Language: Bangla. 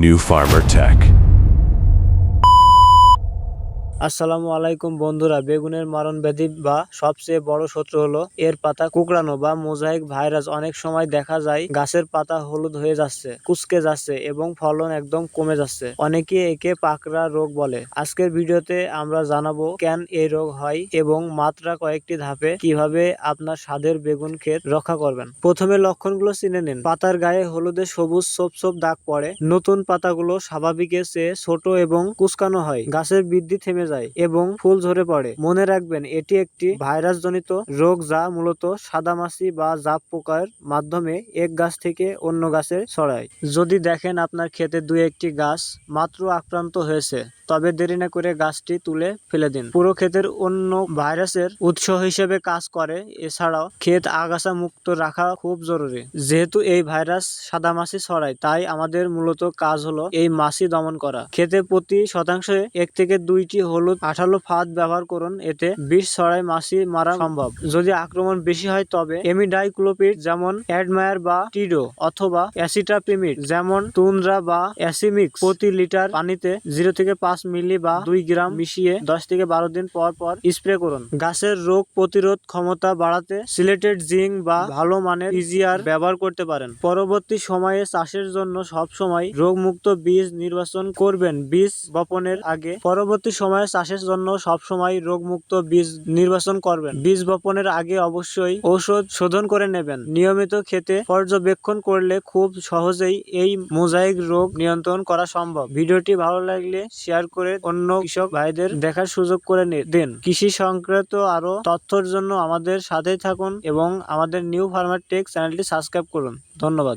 New Farmer Tech. আসসালামু আলাইকুম বন্ধুরা, বেগুনের মারণ ব্যাধি বা সবচেয়ে বড় শত্রু হলো এর পাতা কুঁকড়ানো বা মোজাইক ভাইরাস। অনেক সময় দেখা যায় গাছের পাতা হলুদ হয়ে যাচ্ছে, কুঁচকে যাচ্ছে এবং ফলন একদম কমে যাচ্ছে। অনেকে একে পাকড়া রোগ বলে। আজকের ভিডিওতে আমরা জানাবো কেন এই রোগ হয় এবং মাত্রা কয়েকটি ধাপে কিভাবে আপনার স্বাদের বেগুন ক্ষেত রক্ষা করবেন। প্রথমে লক্ষণগুলো চিনে নিন। পাতার গায়ে হলুদে সবুজ ছোপ ছোপ দাগ পড়ে, নতুন পাতাগুলো স্বাভাবিকের চেয়ে ছোট এবং কুঁচকানো হয়, গাছের বৃদ্ধি থেমে যায় এবং ফুল ঝরে পড়ে। মনে রাখবেন, এটি একটি ভাইরাস জনিত রোগ যা মূলত সাদামাছি বা জাপ পোকার মাধ্যমে এক গাছ থেকে অন্য গাছে ছড়ায়। যদি দেখেন আপনার ক্ষেতে দুই একটি গাছ মাত্র আক্রান্ত হয়েছে, তবে দেরি না করে গাছটি তুলে ফেলে দিন। পুরো ক্ষেতের অন্য ভাইরাসের উৎস হিসেবে কাজ করে। এছাড়াও ক্ষেত আগাছা মুক্ত রাখা খুব জরুরি। যেহেতু এই ভাইরাস সাদামাছি ছড়ায়, তাই আমাদের মূলত কাজ হলো এই মাছি দমন করা। ক্ষেতে প্রতি শতাংশে 1 থেকে 2টি হলুদ আঠালো ফাঁদ ব্যবহার করুন, এতে বিষ ছড়ায় মাছি মারা সম্ভব। যদি আক্রমণ বেশি হয় তবে এমিডাইক্লোপিড যেমন অ্যাডমায়ার বা টিডো অথবা অ্যাসিটাপিমিড যেমন তুন্দ্রা বা অ্যাসিমিক্স প্রতি লিটার পানিতে 0 থেকে 5 মিলি বা 2 গ্রাম মিশিয়ে 10 থেকে 12 দিন পর পর স্প্রে করুন। গাছের রোগ প্রতিরোধ ক্ষমতা বাড়াতে সিলেটেড জিঙ্ক বা ভালো মানের পিজিআর ব্যবহার করতে পারেন। পরবর্তী সময়ে চাষের জন্য সবসময় রোগমুক্ত বীজ নির্বাচন করবেন। বীজ বপনের আগে পরবর্তী সময়ে চাষের জন্য সবসময় রোগমুক্ত বীজ নির্বাচন করবেন। বীজ বপনের আগে অবশ্যই ঔষধ শোধন করে নেবেন। নিয়মিত ক্ষেতে পর্যবেক্ষণ করলে খুব সহজেই এই মোজাইক রোগ নিয়ন্ত্রণ করা সম্ভব। ভিডিওটি ভালো লাগলে শেয়ার করে অন্য কৃষক ভাইদের দেখার সুযোগ করে দিন। কৃষি সংক্রান্ত আরো তথ্যের জন্য আমাদের সাথেই থাকুন এবং আমাদের নিউ ফার্মার টেক চ্যানেলটি সাবস্ক্রাইব করুন। ধন্যবাদ।